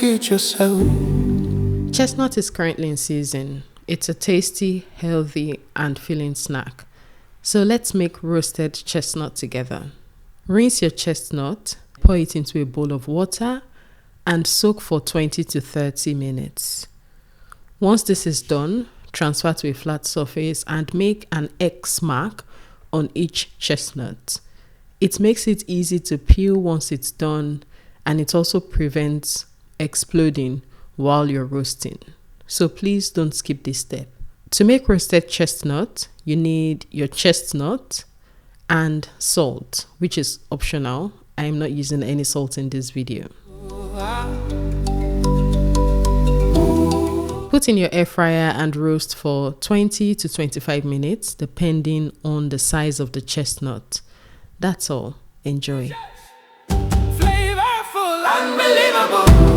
educate yourself. Chestnut is currently in season. It's a tasty, healthy, and filling snack. So let's make roasted chestnut together. Rinse your chestnut, pour it into a bowl of water, and soak for 20 to 30 minutes. Once this is done, transfer to a flat surface and make an X mark on each chestnut. It makes it easy to peel once it's done, and it also prevents exploding while you're roasting. So please don't skip this step. To make roasted chestnut, you need your chestnut and salt, which is optional. I am not using any salt in this video. Put in your air fryer and roast for 20 to 25 minutes, depending on the size of the chestnut. That's all. Enjoy. Flavorful, unbelievable.